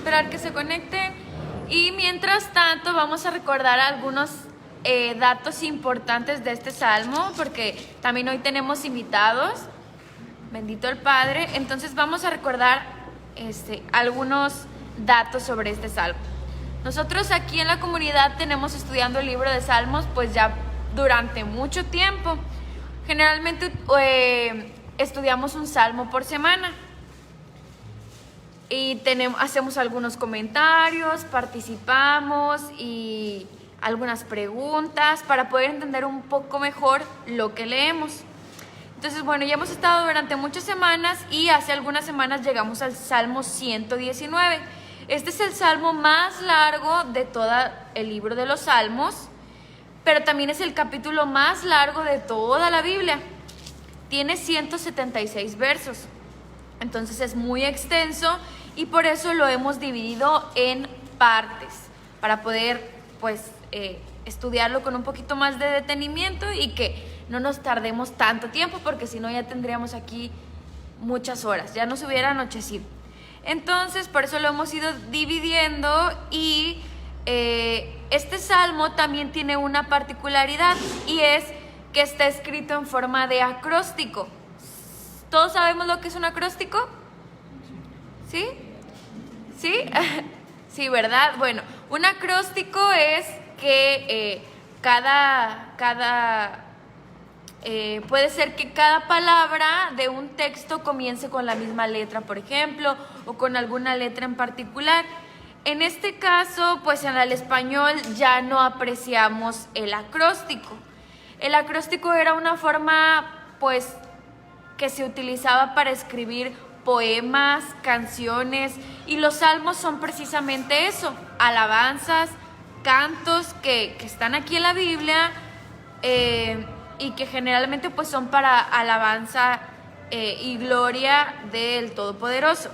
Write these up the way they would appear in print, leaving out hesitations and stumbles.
esperar que se conecten. Y mientras tanto vamos a recordar algunos datos importantes de este salmo, porque también hoy tenemos invitados. Bendito el Padre. Entonces vamos a recordar algunos datos sobre este salmo. Nosotros aquí en la comunidad tenemos estudiando el libro de Salmos pues ya durante mucho tiempo. Generalmente estudiamos un salmo por semana y hacemos algunos comentarios, participamos y algunas preguntas para poder entender un poco mejor lo que leemos. Entonces, bueno, ya hemos estado durante muchas semanas y hace algunas semanas llegamos al Salmo 119. Este es el salmo más largo de todo el libro de los Salmos, pero también es el capítulo más largo de toda la Biblia. Tiene 176 versos, entonces es muy extenso y por eso lo hemos dividido en partes, para poder estudiarlo con un poquito más de detenimiento y que no nos tardemos tanto tiempo, porque si no ya tendríamos aquí muchas horas, ya nos hubiera anochecido. Entonces, por eso lo hemos ido dividiendo y este salmo también tiene una particularidad y es que está escrito en forma de acróstico. ¿Todos sabemos lo que es un acróstico? ¿Sí? ¿Sí? Sí, ¿verdad? Bueno, un acróstico es que puede ser que cada palabra de un texto comience con la misma letra, por ejemplo, o con alguna letra en particular. En este caso, pues en el español ya no apreciamos el acróstico. El acróstico era una forma, pues, que se utilizaba para escribir poemas, canciones, y los salmos son precisamente eso, alabanzas, cantos que están aquí en la Biblia, y que generalmente pues son para alabanza y gloria del Todopoderoso.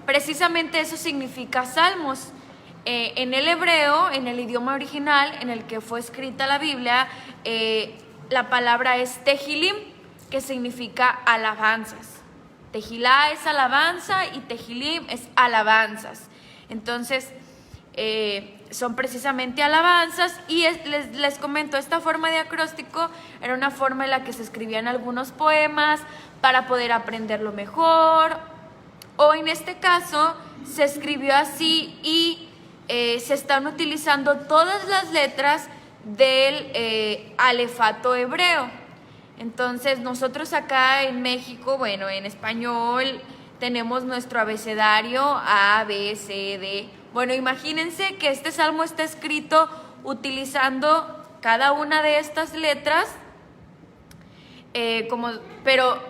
Precisamente eso significa salmos. En el hebreo, en el idioma original en el que fue escrita la Biblia, la palabra es tehilim, que significa alabanzas. Tejilá es alabanza y tehilim es alabanzas. Entonces, son precisamente alabanzas y les comento, esta forma de acróstico era una forma en la que se escribían algunos poemas para poder aprenderlo mejor, o en este caso se escribió así y se están utilizando todas las letras del alefato hebreo. Entonces nosotros acá en México, bueno, en español tenemos nuestro abecedario A, B, C, D. Bueno, imagínense que este salmo está escrito utilizando cada una de estas letras, pero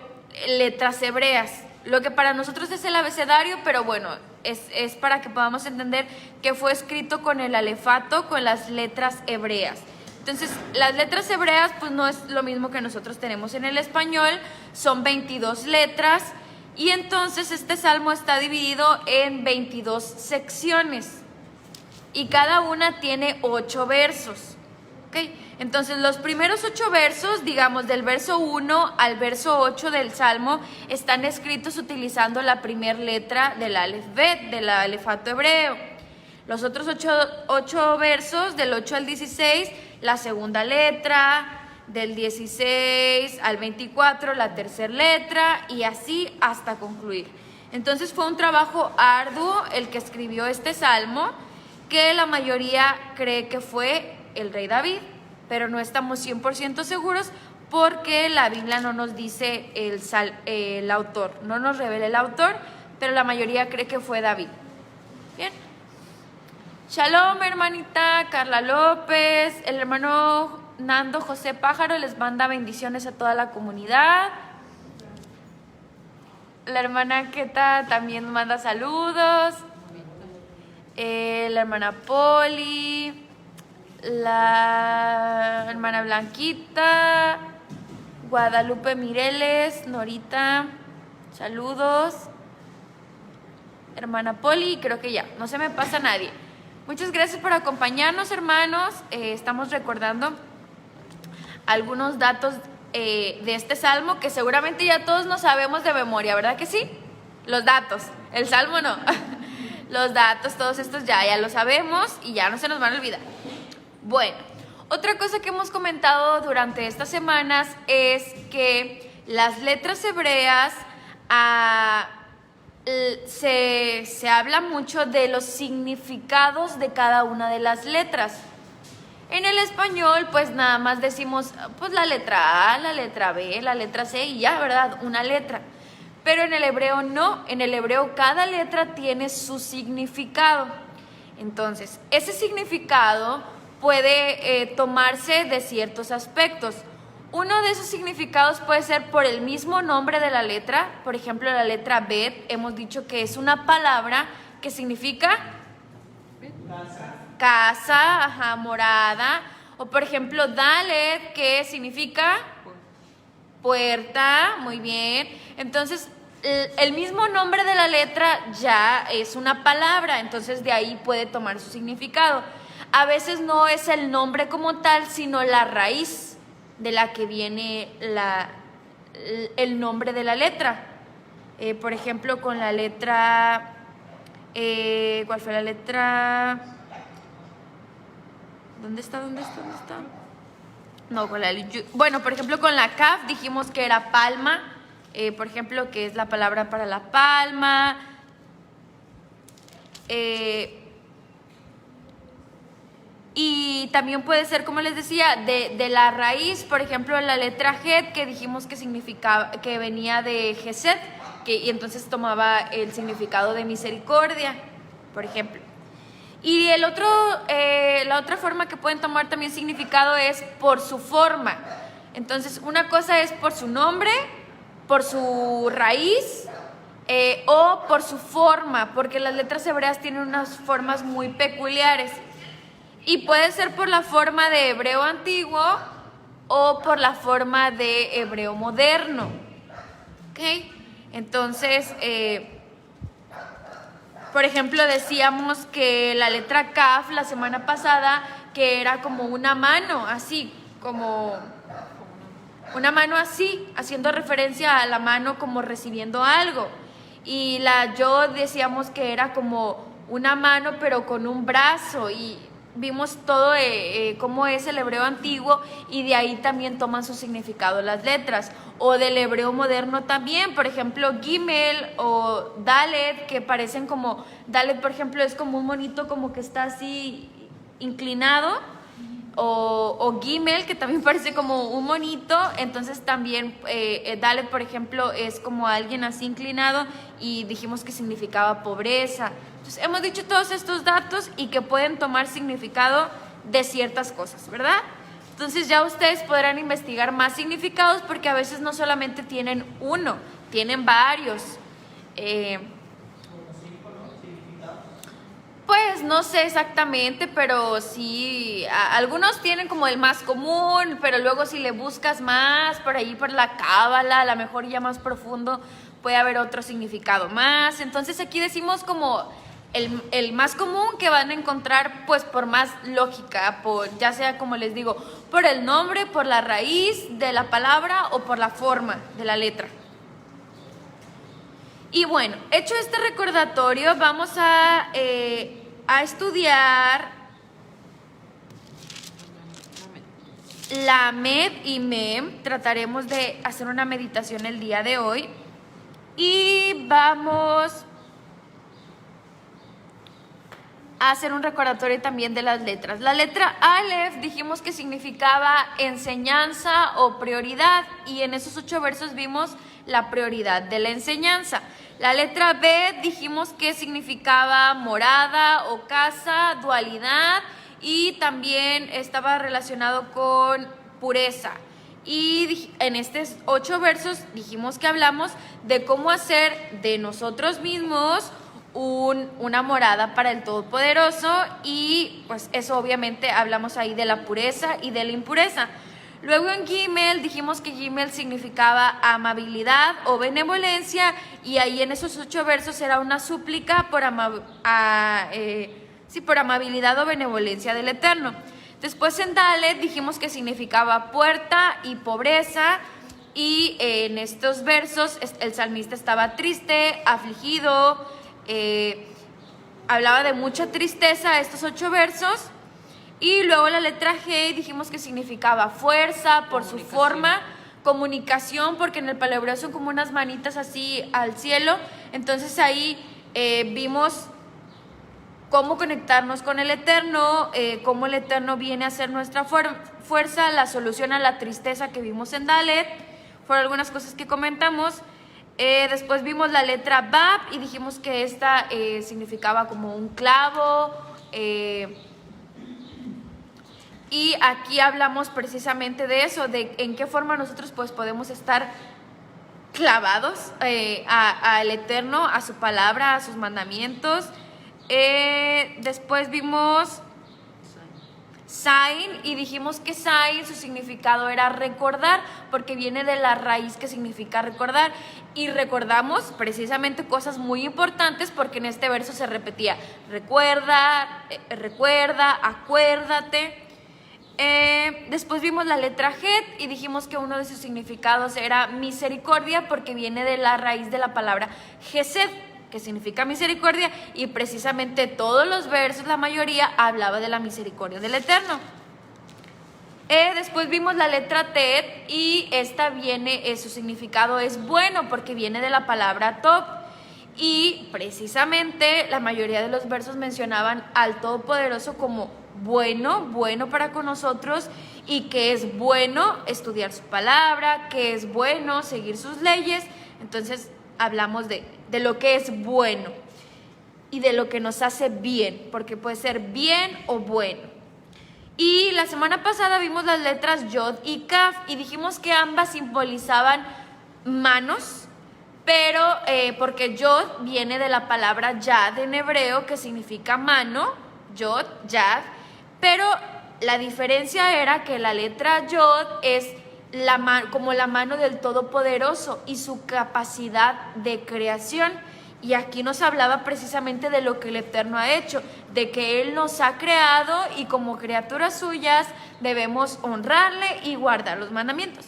letras hebreas. Lo que para nosotros es el abecedario, pero bueno, es para que podamos entender que fue escrito con el alefato, con las letras hebreas. Entonces, las letras hebreas pues no es lo mismo que nosotros tenemos en el español, son 22 letras. Y entonces este salmo está dividido en 22 secciones y cada una tiene 8 versos. ¿Okay? Entonces los primeros 8 versos, digamos del verso 1 al verso 8 del salmo, están escritos utilizando la primera letra del alef bet, del alefato hebreo. Los otros 8 versos, del 8 al 16, la segunda letra. Del 16 al 24 la tercera letra y así hasta concluir. Entonces fue un trabajo arduo el que escribió este salmo, que la mayoría cree que fue el rey David, pero no estamos 100% seguros porque la Biblia no nos dice el autor, no nos revela el autor, pero la mayoría cree que fue David. Bien. Shalom, hermanita Carla López, el hermano Nando José Pájaro les manda bendiciones a toda la comunidad. La hermana Queta también manda saludos. La hermana Poli, la hermana Blanquita, Guadalupe Mireles, Norita, saludos. Hermana Poli, creo que ya, no se me pasa nadie. Muchas gracias por acompañarnos, hermanos. Estamos recordando algunos datos de este salmo que seguramente ya todos nos sabemos de memoria, ¿verdad que sí? Los datos, el salmo no. los datos, todos estos ya lo sabemos y ya no se nos van a olvidar. Bueno, otra cosa que hemos comentado durante estas semanas es que las letras hebreas se habla mucho de los significados de cada una de las letras. En el español, pues nada más decimos pues la letra A, la letra B, la letra C y ya, ¿verdad? Una letra. Pero en el hebreo no, en el hebreo cada letra tiene su significado. Entonces, ese significado puede tomarse de ciertos aspectos. Uno de esos significados puede ser por el mismo nombre de la letra. Por ejemplo, la letra Bet, hemos dicho que es una palabra que significa casa, ajá, morada. O por ejemplo, Dalet, que significa puerta, muy bien. Entonces, el mismo nombre de la letra ya es una palabra, entonces de ahí puede tomar su significado. A veces no es el nombre como tal, sino la raíz de la que viene el nombre de la letra. Por ejemplo, con la letra... ¿cuál fue la letra? ¿Dónde está? No, bueno, por ejemplo, con la Kaf dijimos que era palma. Por ejemplo, que es la palabra para la palma. Y también puede ser, como les decía, de la raíz, por ejemplo, la letra Het, que dijimos que significaba, que venía de Gesed, y entonces tomaba el significado de misericordia, por ejemplo. Y la otra forma que pueden tomar también significado es por su forma. Entonces, una cosa es por su nombre, por su raíz o por su forma, porque las letras hebreas tienen unas formas muy peculiares. Y puede ser por la forma de hebreo antiguo o por la forma de hebreo moderno. ¿Ok? Entonces, por ejemplo, decíamos que la letra Kaf la semana pasada, que era como una mano, así, como una mano así, haciendo referencia a la mano como recibiendo algo. Y la Yod decíamos que era como una mano pero con un brazo, y vimos todo cómo es el hebreo antiguo, y de ahí también toman su significado las letras. O del hebreo moderno también, por ejemplo, Gimel o Dalet, que parecen como, Dalet por ejemplo es como un monito como que está así inclinado, o Gimel, que también parece como un monito. Entonces también Dalet por ejemplo es como alguien así inclinado, y dijimos que significaba pobreza. Entonces hemos dicho todos estos datos y que pueden tomar significado de ciertas cosas, ¿verdad? Entonces ya ustedes podrán investigar más significados, porque a veces no solamente tienen uno, tienen varios. Pues no sé exactamente, pero sí, algunos tienen como el más común, pero luego si le buscas más por ahí por la cábala, a lo mejor ya más profundo puede haber otro significado más. Entonces aquí decimos como el más común, que van a encontrar pues por más lógica, ya sea, como les digo, por el nombre, por la raíz de la palabra o por la forma de la letra. Y bueno, hecho este recordatorio, vamos a estudiar Lamed y Mem. Trataremos de hacer una meditación el día de hoy. Y vamos a hacer un recordatorio también de las letras. La letra Aleph dijimos que significaba enseñanza o prioridad, y en esos 8 versos vimos la prioridad de la enseñanza. La letra Bet dijimos que significaba morada o casa, dualidad, y también estaba relacionado con pureza. Y en estos 8 versos dijimos que hablamos de cómo hacer de nosotros mismos una morada para el Todopoderoso, y pues eso obviamente hablamos ahí de la pureza y de la impureza. Luego en Gimel dijimos que Gimel significaba amabilidad o benevolencia, y ahí en esos 8 versos era una súplica por amabilidad o benevolencia del Eterno. Después en Dalet dijimos que significaba puerta y pobreza, y en estos versos el salmista estaba triste, afligido, hablaba de mucha tristeza estos 8 versos. Y luego la letra G dijimos que significaba fuerza por su forma, comunicación, porque en el paleohebreo son como unas manitas así al cielo. Entonces ahí vimos cómo conectarnos con el Eterno, cómo el Eterno viene a ser nuestra fuerza, la solución a la tristeza que vimos en Dalet. Fueron algunas cosas que comentamos. Después vimos la letra Bab y dijimos que esta significaba como un clavo. Y aquí hablamos precisamente de eso, de en qué forma nosotros pues podemos estar clavados al Eterno, a su palabra, a sus mandamientos. Después vimos Zain y dijimos que Zain, su significado era recordar, porque viene de la raíz que significa recordar. Y recordamos precisamente cosas muy importantes, porque en este verso se repetía recuerda, acuérdate. Después vimos la letra Het y dijimos que uno de sus significados era misericordia, porque viene de la raíz de la palabra Gesed, que significa misericordia, y precisamente todos los versos, la mayoría, hablaba de la misericordia del Eterno. Después vimos la letra Tet y esta viene, su significado es bueno, porque viene de la palabra Tov. Y precisamente la mayoría de los versos mencionaban al Todopoderoso como bueno para con nosotros, y que es bueno estudiar su palabra, que es bueno seguir sus leyes. Entonces hablamos de lo que es bueno y de lo que nos hace bien, porque puede ser bien o bueno. Y la semana pasada vimos las letras Yod y Kaf y dijimos que ambas simbolizaban manos, pero porque Yod viene de la palabra Yad en hebreo, que significa mano, Yod, Yad, pero la diferencia era que la letra Yod es como la mano del Todopoderoso y su capacidad de creación. Y aquí nos hablaba precisamente de lo que el Eterno ha hecho, de que Él nos ha creado y como criaturas suyas debemos honrarle y guardar los mandamientos.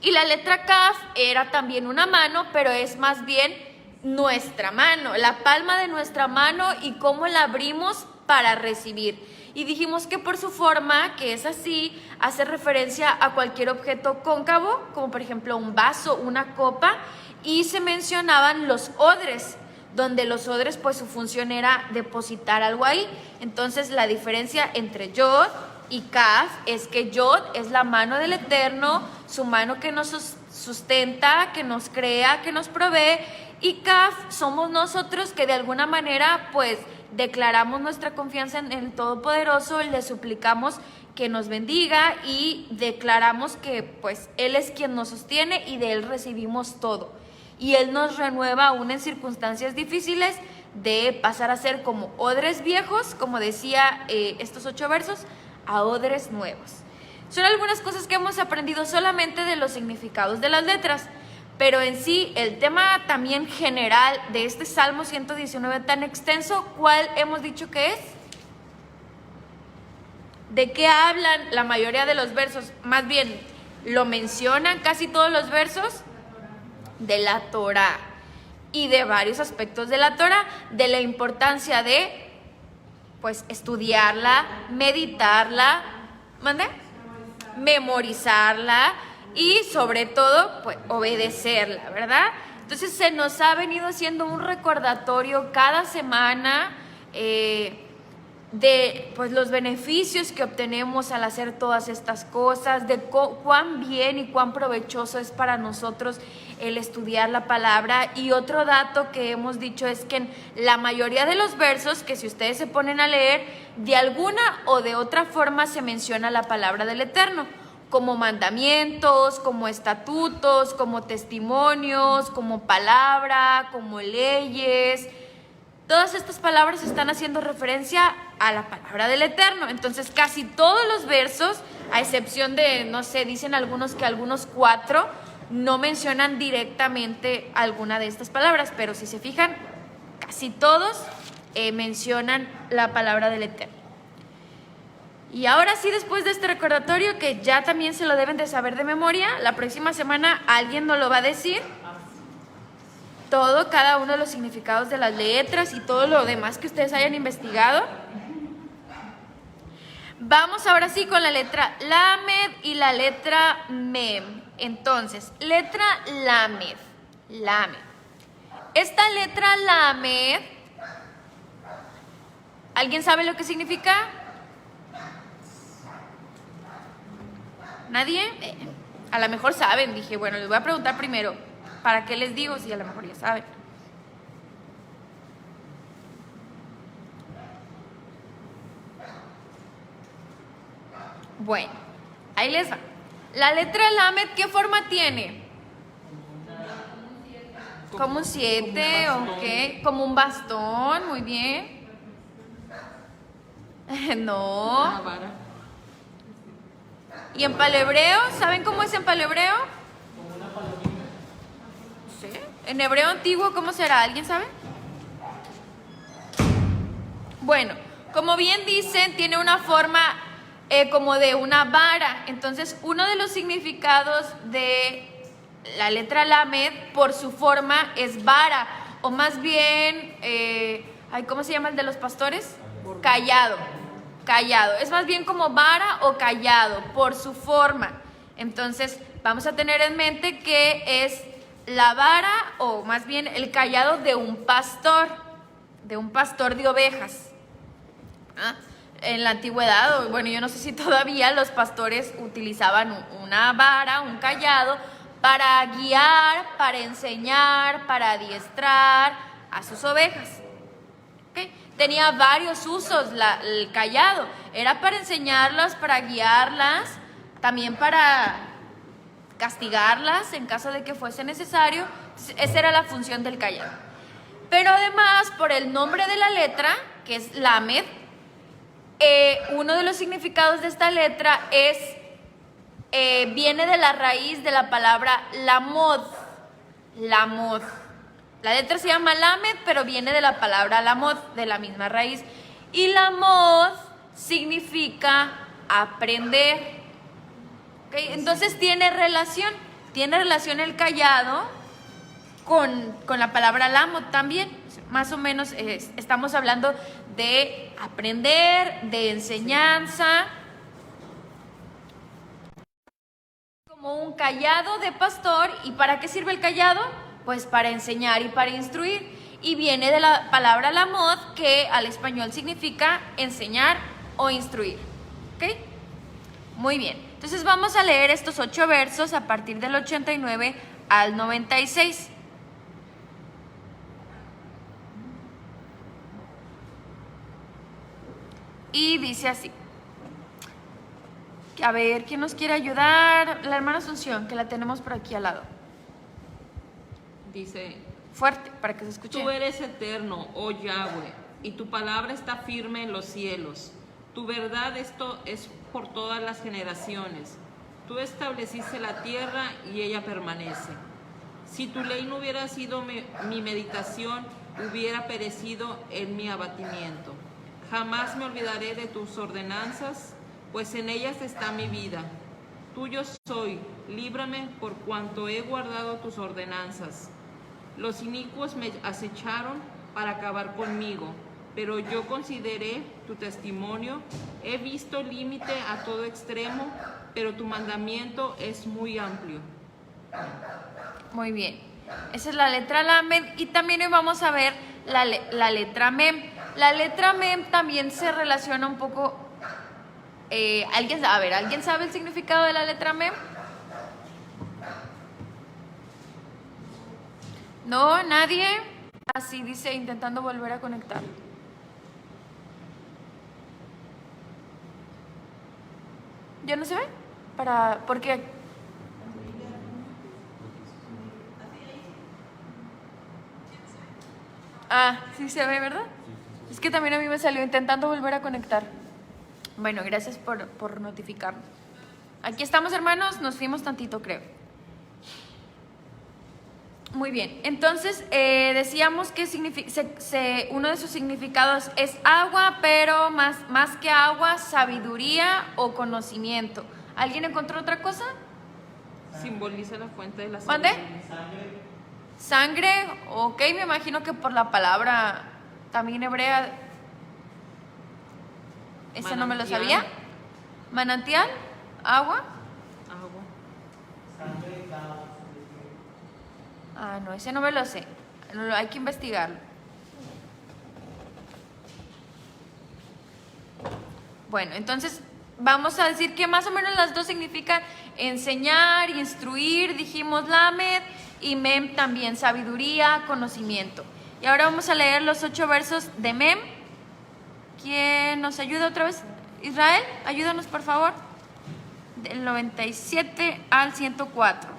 Y la letra Kaf era también una mano, pero es más bien nuestra mano, la palma de nuestra mano y cómo la abrimos para recibir. Y dijimos que por su forma, que es así, hace referencia a cualquier objeto cóncavo, como por ejemplo un vaso, una copa, y se mencionaban los odres, donde los odres pues su función era depositar algo ahí. Entonces la diferencia entre Yod y Kaf es que Yod es la mano del Eterno, su mano que nos sustenta, que nos crea, que nos provee, y Kaf somos nosotros que de alguna manera pues declaramos nuestra confianza en el Todopoderoso, le suplicamos que nos bendiga y declaramos que pues Él es quien nos sostiene y de Él recibimos todo. Y Él nos renueva aún en circunstancias difíciles de pasar a ser como odres viejos, como decía estos 8 versos, a odres nuevos. Son algunas cosas que hemos aprendido solamente de los significados de las letras, pero en sí el tema también general de este Salmo 119 tan extenso, ¿cuál hemos dicho que es? ¿De qué hablan la mayoría de los versos? Más bien, lo mencionan casi todos los versos de la Torá y de varios aspectos de la Torá, de la importancia de pues estudiarla, meditarla, memorizarla y sobre todo pues obedecerla, ¿verdad? Entonces se nos ha venido haciendo un recordatorio cada semana de pues los beneficios que obtenemos al hacer todas estas cosas, de cuán bien y cuán provechoso es para nosotros el estudiar la palabra. Y otro dato que hemos dicho es que en la mayoría de los versos, que si ustedes se ponen a leer, de alguna o de otra forma se menciona la palabra del Eterno, como mandamientos, como estatutos, como testimonios, como palabra, como leyes. Todas estas palabras están haciendo referencia a la palabra del Eterno. Entonces casi todos los versos, a excepción de, no sé, dicen algunos que algunos 4 no mencionan directamente alguna de estas palabras, pero si se fijan, casi todos mencionan la palabra del Eterno. Y ahora sí, después de este recordatorio, que ya también se lo deben de saber de memoria, la próxima semana alguien nos lo va a decir. cada uno de los significados de las letras y todo lo demás que ustedes hayan investigado. Vamos ahora sí con la letra Lamed y la letra Mem. Entonces, letra Lamed. Lamed. Esta letra Lamed, ¿alguien sabe lo que significa? ¿Nadie? A lo mejor saben. Dije, bueno, les voy a preguntar primero. ¿Para qué les digo si a lo mejor ya saben? Bueno, ahí les va. La letra Lamed, ¿qué forma tiene? Como un 7, ok. Como un bastón, muy bien. No. Una vara. ¿Y en paleohebreo? ¿Saben cómo es en paleohebreo? Como una palomita. Sí. ¿En hebreo antiguo cómo será? ¿Alguien sabe? Bueno, como bien dicen, tiene una forma como de una vara. Entonces, uno de los significados de la letra Lamed, por su forma, es vara. O más bien, ¿cómo se llama el de los pastores? Callado. Callado. Es más bien como vara o callado, por su forma. Entonces, vamos a tener en mente que es la vara, o más bien el callado de un pastor de ovejas. ¿Ah? En la antigüedad, bueno, yo no sé si todavía los pastores utilizaban una vara, un callado, para guiar, para enseñar, para adiestrar a sus ovejas. ¿Okay? Tenía varios usos el callado. Era para enseñarlas, para guiarlas, también para castigarlas en caso de que fuese necesario. Esa era la función del callado. Pero además, por el nombre de la letra, que es Lamed, uno de los significados de esta letra viene de la raíz de la palabra lamod. Lamod. La letra se llama Lamed, pero viene de la palabra lamod, de la misma raíz. Y lamod significa aprender. ¿Okay? Entonces tiene relación el callado con la palabra lamod también. Más o menos estamos hablando de aprender, de enseñanza. Como un callado de pastor. ¿Y para qué sirve el callado? Pues para enseñar y para instruir. Y viene de la palabra lamod, que al español significa enseñar o instruir. ¿Ok? Muy bien. Entonces vamos a leer estos 8 versos a partir del 89 al 96. Y dice así. A ver, ¿quién nos quiere ayudar? La hermana Asunción, que la tenemos por aquí al lado. Dice: Fuerte, para que se escuche. Tú eres eterno, oh Yahweh, y tu palabra está firme en los cielos. Tu verdad esto es por todas las generaciones. Tú estableciste la tierra y ella permanece. Si tu ley no hubiera sido mi meditación, hubiera perecido en mi abatimiento. Jamás me olvidaré de tus ordenanzas, pues en ellas está mi vida. Tuyo soy, líbrame por cuanto he guardado tus ordenanzas. Los inicuos me acecharon para acabar conmigo, pero yo consideré tu testimonio. He visto límite a todo extremo, pero tu mandamiento es muy amplio. Muy bien. Esa es la letra Lamed, y también hoy vamos a ver la letra Mem. La letra Mem también se relaciona un poco. ¿Alguien sabe el significado de la letra Mem? ¿No? ¿Nadie? Así dice, intentando volver a conectar. ¿Ya no se ve? Porque sí se ve, ¿verdad? Es que también a mí me salió intentando volver a conectar. Bueno, gracias por notificarnos. Aquí estamos, hermanos, nos fuimos tantito, creo. Muy bien, entonces decíamos que uno de sus significados es agua, pero más que agua, sabiduría o conocimiento. ¿Alguien encontró otra cosa? Simboliza la fuente de la ¿Dónde? Sangre, ok, me imagino que por la palabra también hebrea. Ese no me lo Manantial. sabía. Manantial, agua. Agua. Ah, no, ese no me lo sé. Hay que investigarlo. Bueno, entonces vamos a decir que más o menos las dos significan enseñar, instruir, dijimos lamed, y mem también, sabiduría, conocimiento. Y ahora vamos a leer los 8 versos de mem. ¿Quién nos ayuda otra vez? Israel, ayúdanos por favor. Del 97 al 104.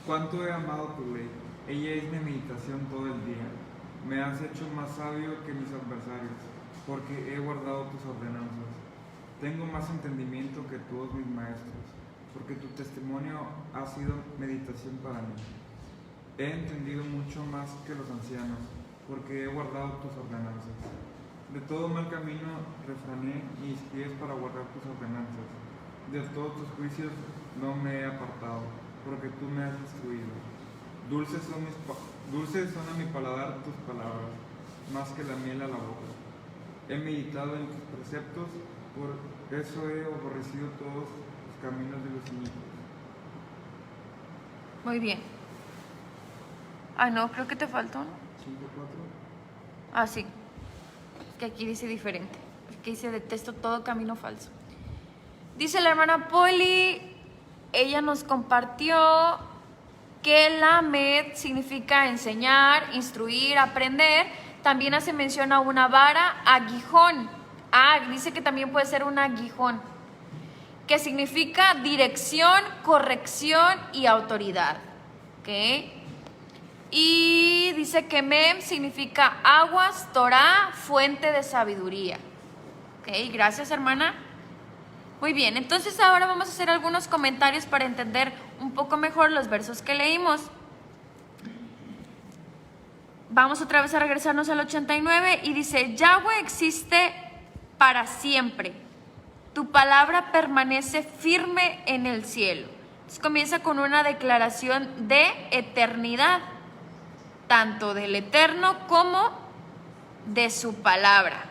Cuánto he amado tu ley, ella es mi meditación todo el día. Me has hecho más sabio que mis adversarios, porque he guardado tus ordenanzas. Tengo más entendimiento que todos mis maestros, porque tu testimonio ha sido meditación para mí. He entendido mucho más que los ancianos, porque he guardado tus ordenanzas. De todo mal camino refrané mis pies para guardar tus ordenanzas. De todos tus juicios no me he apartado, porque tú me has instruido. Dulces son a mi paladar tus palabras, más que la miel a la boca. He meditado en tus preceptos, por eso he aborrecido todos los caminos de los inicuos. Muy bien. Ah, no, creo que te faltó, ¿no? 5:4. Ah, sí. Que aquí dice diferente. Aquí dice detesto todo camino falso. Dice la hermana Poli, ella nos compartió que lamed significa enseñar, instruir, aprender. También hace mención a una vara, aguijón. Ah, dice que también puede ser un aguijón, que significa dirección, corrección y autoridad. ¿Ok? Y dice que mem significa aguas, Torah, fuente de sabiduría. Ok, gracias hermana. Muy bien, entonces ahora vamos a hacer algunos comentarios para entender un poco mejor los versos que leímos. Vamos otra vez a regresarnos al 89 y dice, Yahweh existe para siempre. Tu palabra permanece firme en el cielo. Entonces comienza con una declaración de eternidad, tanto del Eterno como de su palabra.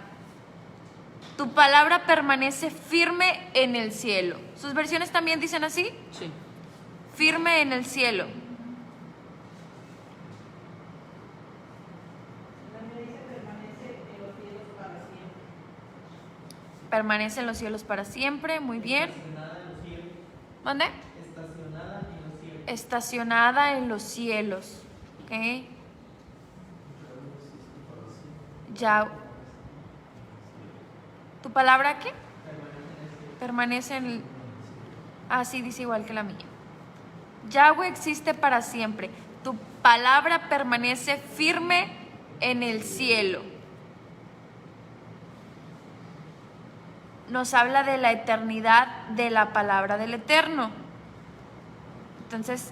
Tu palabra permanece firme en el cielo. ¿Sus versiones también dicen así? Sí. Firme en el cielo. Permanece en los cielos para siempre. Muy bien. ¿Dónde? Estacionada en los cielos. ¿Ok? Ya. ¿Tu palabra qué? Permanece en el... Ah, sí, dice igual que la mía. Yahweh existe para siempre. Tu palabra permanece firme en el cielo. Nos habla de la eternidad de la palabra del Eterno. Entonces,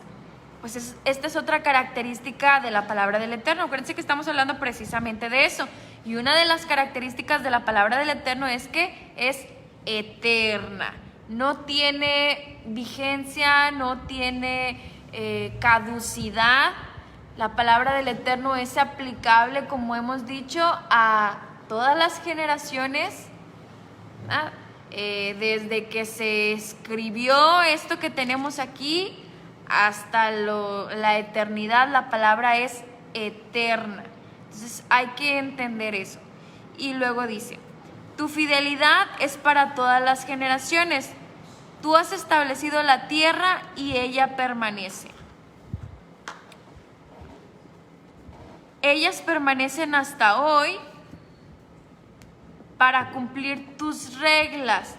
pues esta es otra característica de la palabra del Eterno. Acuérdense que estamos hablando precisamente de eso. Y una de las características de la palabra del Eterno es que es eterna. No tiene vigencia, no tiene caducidad. La palabra del Eterno es aplicable, como hemos dicho, a todas las generaciones. Desde que se escribió esto que tenemos aquí hasta la eternidad, la palabra es eterna. Entonces hay que entender eso. Y luego dice, tu fidelidad es para todas las generaciones. Tú has establecido la tierra y ella permanece. Ellas permanecen hasta hoy para cumplir tus reglas.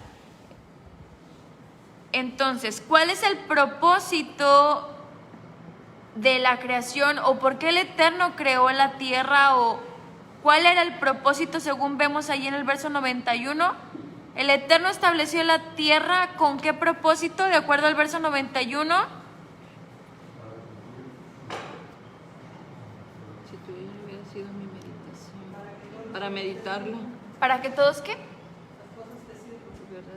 Entonces, ¿cuál es el propósito de la creación? ¿O por qué el Eterno creó la tierra? ¿O cuál era el propósito según vemos ahí en el verso 91? El Eterno estableció la tierra ¿con qué propósito? De acuerdo al verso 91. Si tu hija hubiera sido mi meditación. Para meditarla. ¿Para que todos qué? ¿Verdad?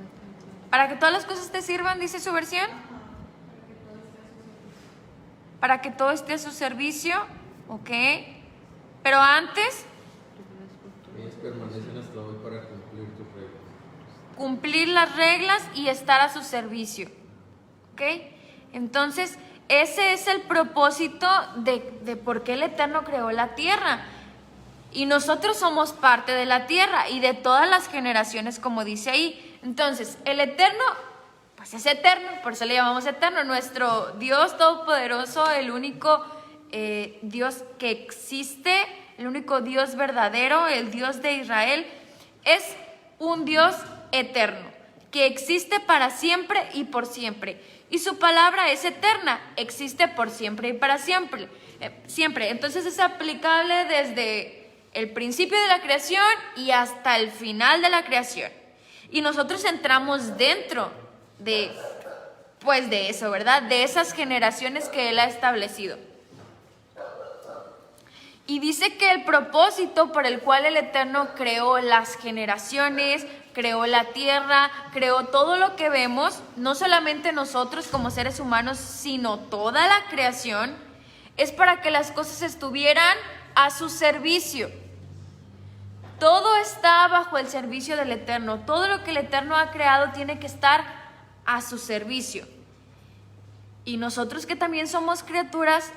Para que todas las cosas te sirvan, dice su versión. para que todo esté a su servicio, ¿ok? Pero antes, Ellas permanecen hasta hoy para cumplir tus reglas. cumplir las reglas y estar a su servicio, ¿ok? Entonces, ese es el propósito de por qué el Eterno creó la tierra. Y nosotros somos parte de la tierra y de todas las generaciones, como dice ahí. Entonces, el Eterno, pues es eterno, por eso le llamamos eterno. Nuestro Dios todopoderoso, el único Dios que existe, el único Dios verdadero, el Dios de Israel, es un Dios eterno, que existe para siempre y por siempre. Y su palabra es eterna, existe por siempre y para siempre. Siempre. Entonces es aplicable desde el principio de la creación y hasta el final de la creación. Y nosotros entramos dentro de eso, ¿verdad? De esas generaciones que Él ha establecido. Y dice que el propósito por el cual el Eterno creó las generaciones, creó la tierra, creó todo lo que vemos, no solamente nosotros como seres humanos, sino toda la creación, es para que las cosas estuvieran a su servicio. Todo está bajo el servicio del Eterno. Todo lo que el Eterno ha creado tiene que estar a su servicio. Y nosotros que también somos criaturas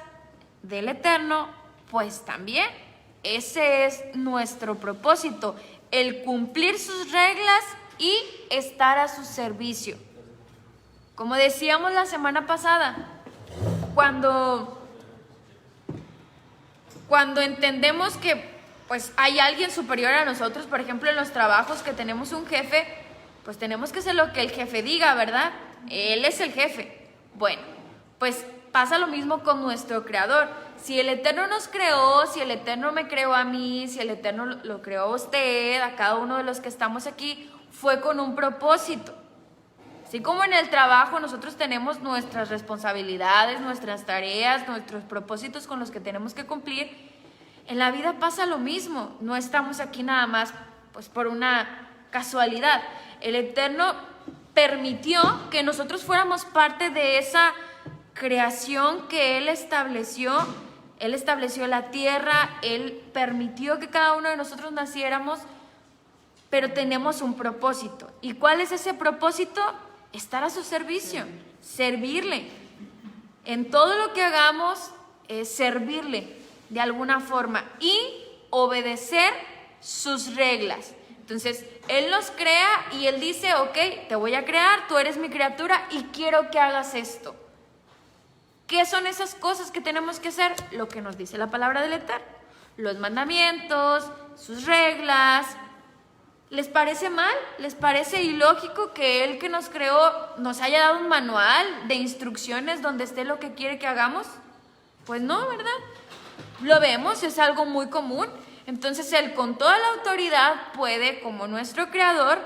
del Eterno, pues también ese es nuestro propósito, el cumplir sus reglas y estar a su servicio. Como decíamos la semana pasada, cuando entendemos que pues hay alguien superior a nosotros, por ejemplo en los trabajos que tenemos un jefe, pues tenemos que hacer lo que el jefe diga, ¿verdad? Él es el jefe. Bueno, pues pasa lo mismo con nuestro Creador. Si el Eterno nos creó, si el Eterno me creó a mí, si el Eterno lo creó a usted, a cada uno de los que estamos aquí, fue con un propósito. Así como en el trabajo nosotros tenemos nuestras responsabilidades, nuestras tareas, nuestros propósitos con los que tenemos que cumplir, en la vida pasa lo mismo. No estamos aquí nada más pues por una casualidad. El Eterno permitió que nosotros fuéramos parte de esa creación que Él estableció. Él estableció la tierra, Él permitió que cada uno de nosotros naciéramos, pero tenemos un propósito. ¿Y cuál es ese propósito? Estar a su servicio, servirle. En todo lo que hagamos, servirle de alguna forma y obedecer sus reglas. Entonces, Él nos crea y Él dice, ok, te voy a crear, tú eres mi criatura y quiero que hagas esto. ¿Qué son esas cosas que tenemos que hacer? Lo que nos dice la palabra del Eterno. Los mandamientos, sus reglas. ¿Les parece mal? ¿Les parece ilógico que Él que nos creó nos haya dado un manual de instrucciones donde esté lo que quiere que hagamos? Pues no, ¿verdad? Lo vemos, es algo muy común. Entonces Él con toda la autoridad puede, como nuestro Creador,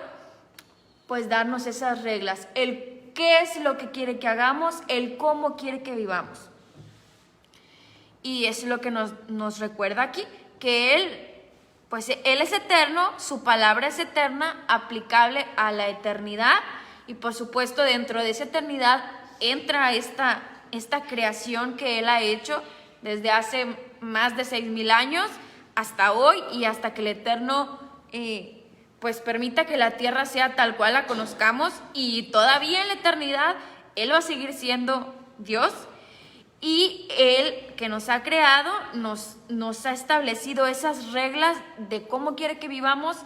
pues darnos esas reglas. El qué es lo que quiere que hagamos, el cómo quiere que vivamos. Y es lo que nos recuerda aquí, que Él es eterno, su palabra es eterna, aplicable a la eternidad. Y por supuesto dentro de esa eternidad entra esta creación que Él ha hecho desde hace más de 6,000 años hasta hoy y hasta que el Eterno pues permita que la tierra sea tal cual la conozcamos, y todavía en la eternidad Él va a seguir siendo Dios, y Él que nos ha creado nos ha establecido esas reglas de cómo quiere que vivamos,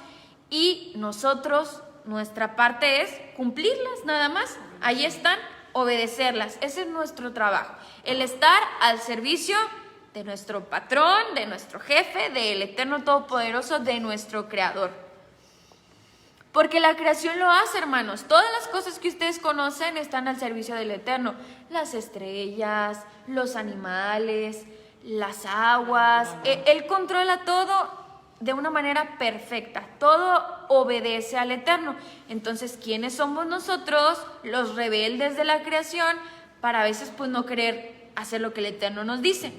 y nosotros, nuestra parte es cumplirlas nada más. Ahí están, obedecerlas. Ese es nuestro trabajo, el estar al servicio de nuestro patrón, de nuestro jefe, del Eterno Todopoderoso, de nuestro Creador. Porque la creación lo hace, hermanos. Todas las cosas que ustedes conocen están al servicio del Eterno. Las estrellas, los animales, las aguas. Él controla todo de una manera perfecta. Todo obedece al Eterno. Entonces, ¿quiénes somos nosotros, los rebeldes de la creación, para a veces pues no querer hacer lo que el Eterno nos dice?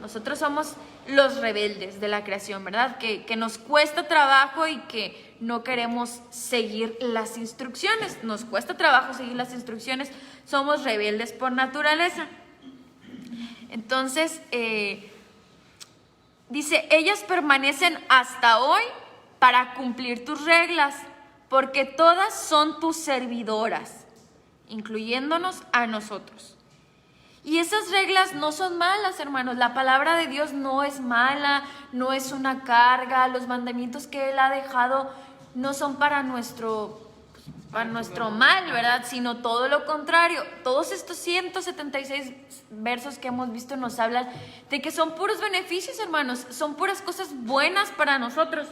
Nosotros somos los rebeldes de la creación, ¿verdad? Que nos cuesta trabajo y que no queremos seguir las instrucciones. Nos cuesta trabajo seguir las instrucciones. Somos rebeldes por naturaleza. Entonces, dice, ellas permanecen hasta hoy para cumplir tus reglas, porque todas son tus servidoras, incluyéndonos a nosotros. Y esas reglas no son malas, hermanos. La palabra de Dios no es mala, no es una carga. Los mandamientos que Él ha dejado no son para nuestro mal, ¿verdad? Sino todo lo contrario. Todos estos 176 versos que hemos visto nos hablan de que son puros beneficios, hermanos. Son puras cosas buenas para nosotros.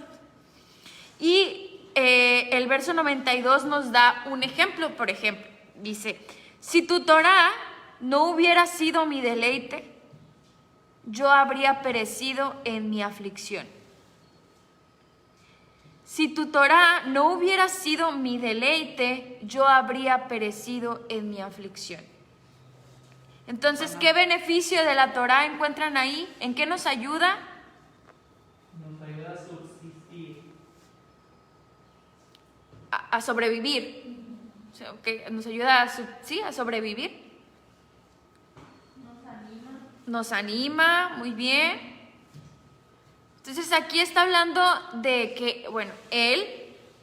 Y el verso 92 nos da un ejemplo, por ejemplo. Dice, si tu Torá no hubiera sido mi deleite, yo habría perecido en mi aflicción. Si tu Torá no hubiera sido mi deleite, yo habría perecido en mi aflicción. Entonces, ¿qué beneficio de la Torá encuentran ahí? ¿En qué nos ayuda? Nos ayuda a subsistir. A sobrevivir. O sea, okay, nos ayuda a sobrevivir. Nos anima, muy bien. Entonces aquí está hablando de que, bueno, Él,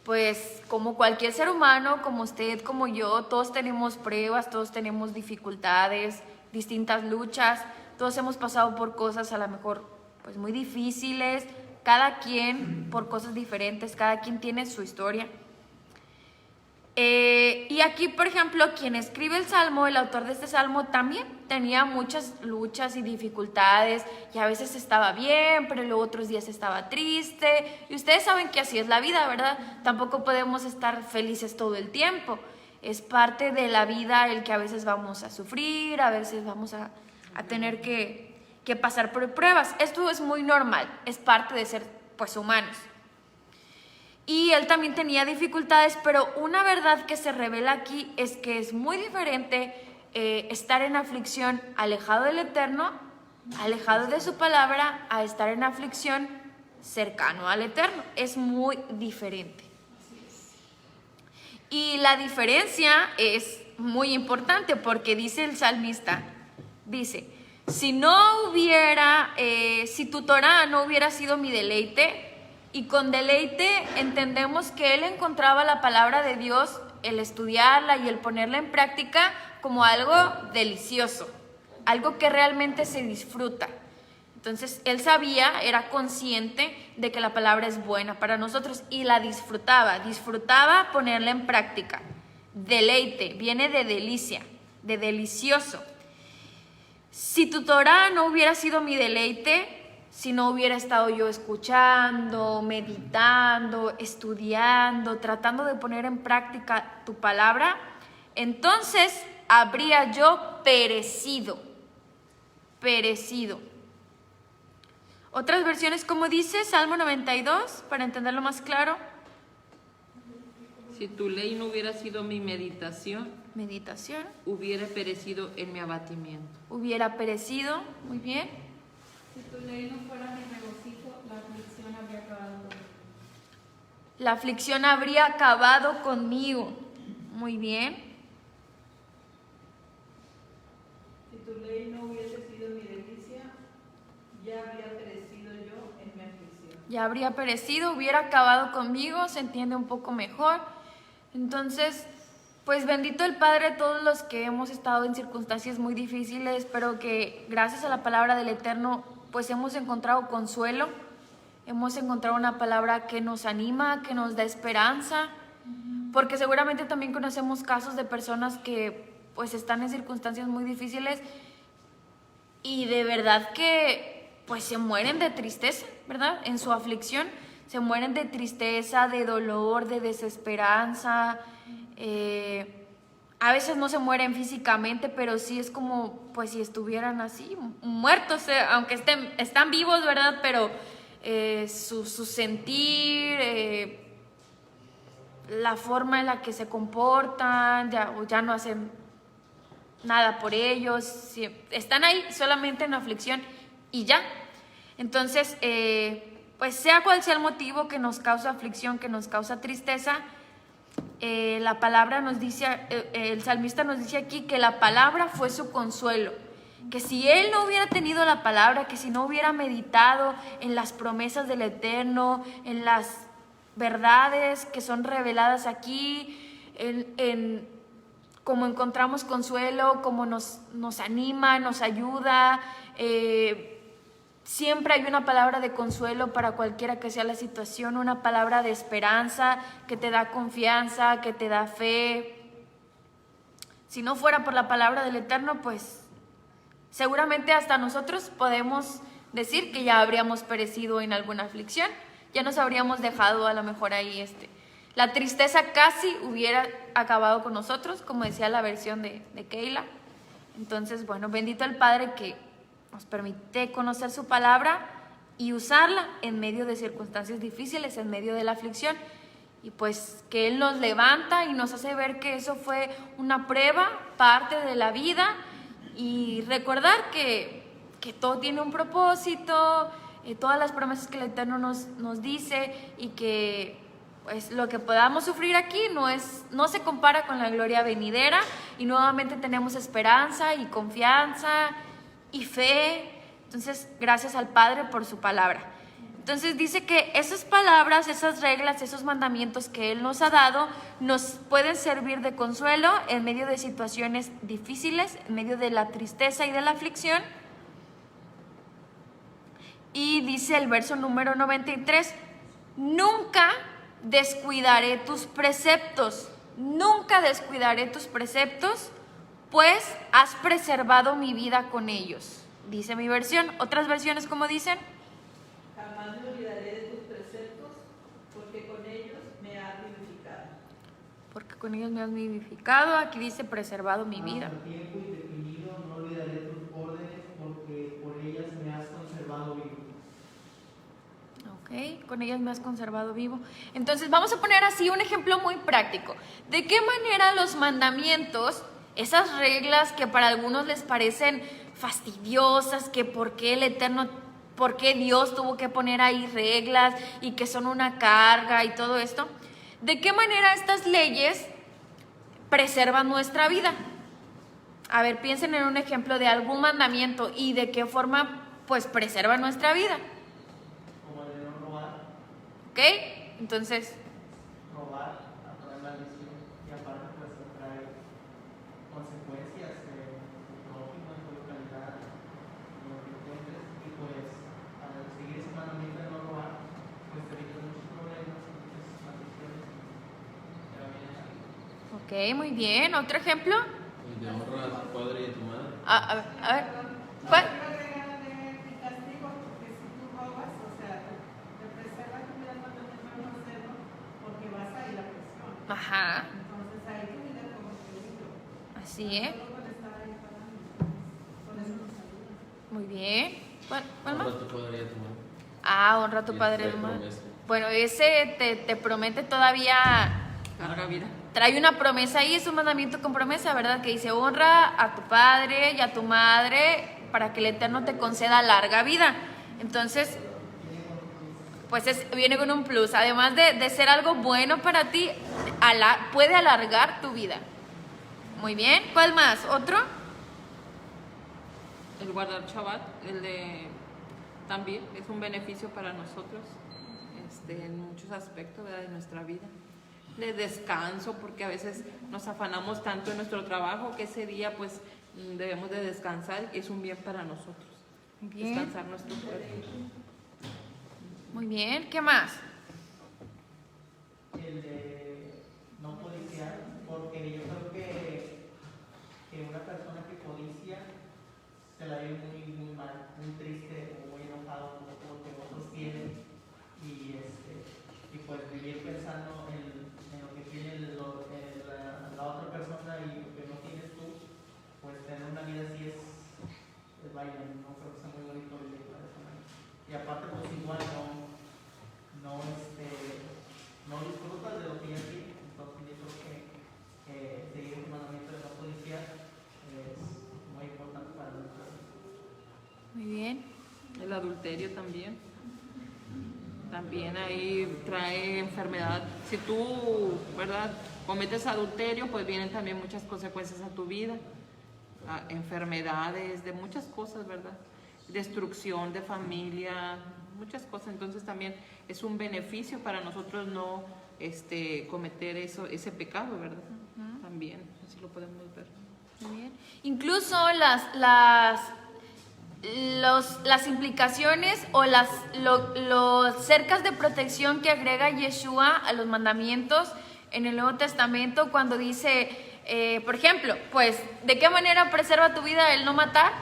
pues como cualquier ser humano, como usted, como yo, todos tenemos pruebas, todos tenemos dificultades, distintas luchas, todos hemos pasado por cosas a lo mejor pues muy difíciles, cada quien por cosas diferentes, cada quien tiene su historia. Y aquí, por ejemplo, quien escribe el Salmo, el autor de este Salmo, también tenía muchas luchas y dificultades, y a veces estaba bien, pero luego otros días estaba triste, y ustedes saben que así es la vida, ¿verdad? Tampoco podemos estar felices todo el tiempo. Es parte de la vida el que a veces vamos a sufrir, a veces vamos a tener que pasar por pruebas. Esto es muy normal, es parte de ser pues humanos. Y él también tenía dificultades, pero una verdad que se revela aquí es que es muy diferente estar en aflicción alejado del Eterno, alejado de su palabra, a estar en aflicción cercano al Eterno. Es muy diferente. Y la diferencia es muy importante porque dice el salmista, dice, si tu Torá no hubiera sido mi deleite. Y con deleite entendemos que él encontraba la palabra de Dios, el estudiarla y el ponerla en práctica como algo delicioso, algo que realmente se disfruta. Entonces él sabía, era consciente de que la palabra es buena para nosotros y la disfrutaba ponerla en práctica. Deleite, viene de delicia, de delicioso. Si tu Torá no hubiera sido mi deleite, si no hubiera estado yo escuchando, meditando, estudiando, tratando de poner en práctica tu palabra, entonces habría yo perecido. Otras versiones, como dice Salmo 92, para entenderlo más claro. Si tu ley no hubiera sido mi meditación, hubiera perecido en mi abatimiento. Hubiera perecido, muy bien. Si tu ley no fuera mi regocijo, la aflicción habría acabado conmigo. La aflicción habría acabado conmigo. Muy bien. Si tu ley no hubiese sido mi delicia, ya habría perecido yo en mi aflicción. Ya habría perecido, hubiera acabado conmigo, se entiende un poco mejor. Entonces, pues bendito el Padre de todos los que hemos estado en circunstancias muy difíciles, pero que gracias a la palabra del Eterno, pues hemos encontrado consuelo, hemos encontrado una palabra que nos anima, que nos da esperanza, porque seguramente también conocemos casos de personas que pues están en circunstancias muy difíciles y de verdad que pues se mueren de tristeza, ¿verdad? En su aflicción se mueren de tristeza, de dolor, de desesperanza. A veces no se mueren físicamente, pero sí es como pues si estuvieran así, muertos, aunque están vivos, ¿verdad? Pero su sentir, la forma en la que se comportan, ya no hacen nada por ellos, están ahí solamente en aflicción y ya. Entonces, pues sea cual sea el motivo que nos causa aflicción, que nos causa tristeza, la palabra nos dice, el salmista nos dice aquí que la palabra fue su consuelo, que si él no hubiera tenido la palabra, que si no hubiera meditado en las promesas del Eterno, en las verdades que son reveladas aquí, en cómo encontramos consuelo, cómo nos anima, nos ayuda, siempre hay una palabra de consuelo para cualquiera que sea la situación, una palabra de esperanza que te da confianza, que te da fe. Si no fuera por la palabra del Eterno, pues seguramente hasta nosotros podemos decir que ya habríamos perecido en alguna aflicción, ya nos habríamos dejado a lo mejor ahí la tristeza casi hubiera acabado con nosotros, como decía la versión de Keila. Entonces, bueno, bendito el Padre que nos permite conocer su palabra y usarla en medio de circunstancias difíciles, en medio de la aflicción. Y pues que Él nos levanta y nos hace ver que eso fue una prueba, parte de la vida. Y recordar que todo tiene un propósito, todas las promesas que el Eterno nos dice, y que pues lo que podamos sufrir aquí no se compara con la gloria venidera, y nuevamente tenemos esperanza y confianza y fe. Entonces, gracias al Padre por su palabra. Entonces dice que esas palabras, esas reglas, esos mandamientos que Él nos ha dado nos pueden servir de consuelo en medio de situaciones difíciles, en medio de la tristeza y de la aflicción. Y dice el verso número 93, nunca descuidaré tus preceptos, nunca descuidaré tus preceptos, pues has preservado mi vida con ellos. Dice mi versión. Otras versiones, ¿cómo dicen? Jamás me olvidaré de tus preceptos, porque con ellos me has vivificado. Porque con ellos me has vivificado. Aquí dice preservado mi vida. Hasta tiempo indefinido no olvidaré tus órdenes, porque por ellas me has conservado vivo. Ok, con ellas me has conservado vivo. Entonces vamos a poner así un ejemplo muy práctico. ¿De qué manera los mandamientos, esas reglas que para algunos les parecen fastidiosas, que por qué el Eterno, por qué Dios tuvo que poner ahí reglas y que son una carga y todo esto, de qué manera estas leyes preservan nuestra vida? A ver, piensen en un ejemplo de algún mandamiento y de qué forma pues preserva nuestra vida. Como el de no robar, ¿Ok? Entonces, robar atrae maldición y aparte pues atrae consecuencias en tu prójimo, en tu localidad, en lo que encuentres, y pues al seguir ese mandamiento de no robar, pues te evitas muchos problemas, muchas maldiciones que la vienen a ti. ok, muy bien. ¿Otro ejemplo? Y de honra a tu padre y a tu madre. A ver. ¿Cuál? Mi castigo, porque si tú robas, o sea, te preserva tu vida cuando no puedes hacerlo, porque vas a ir a prisión. Ajá, Entonces ahí tu vida como peligro. así es. Solo por estar ahí pagando. Por eso nos ayuda. Muy bien. ¿Cuál más? Honra a tu padre y a tu madre. Honra a tu Y padre y a trae tu madre. promesa. Bueno, ese te promete todavía, Larga vida. trae una promesa ahí, es un mandamiento con promesa, ¿verdad? Que dice, honra a tu padre y a tu madre para que el Eterno te conceda larga vida. Entonces, pues viene con un plus. Además de ser algo bueno para ti, puede alargar tu vida. Muy bien. ¿Cuál más? ¿Otro? El guardar Shabbat, también es un beneficio para nosotros en muchos aspectos, ¿verdad?, de nuestra vida. De descanso, porque a veces nos afanamos tanto en nuestro trabajo que ese día pues debemos de descansar, y es un bien para nosotros. Bien. Descansar nuestro cuerpo. Muy bien. ¿Qué más? El de no codiciar, porque yo creo que una persona que codicia se la ve muy mal, muy triste o muy enojado por lo que otros tienen, y pues vivir pensando en lo que tiene la otra persona y lo que no tienes tú, pues tener una vida así vaya, no creo que sea muy bonito vivir de esa manera. Y aparte pues igual no disfrutas de lo que ya tienes. Entonces yo creo que seguir el mandamiento de no codiciar es muy importante para nosotros. Muy bien. El adulterio también. También ahí trae enfermedad. Si tú, ¿verdad?, cometes adulterio, pues vienen también muchas consecuencias a tu vida. enfermedades, de muchas cosas, ¿verdad? Destrucción de familia, muchas cosas. Entonces también es un beneficio para nosotros no cometer ese pecado, ¿verdad? También, así lo podemos ver. Muy bien. Incluso las implicaciones o los cercas de protección que agrega Yeshua a los mandamientos en el Nuevo Testamento, cuando dice, por ejemplo, pues, ¿de qué manera preserva tu vida el no matar?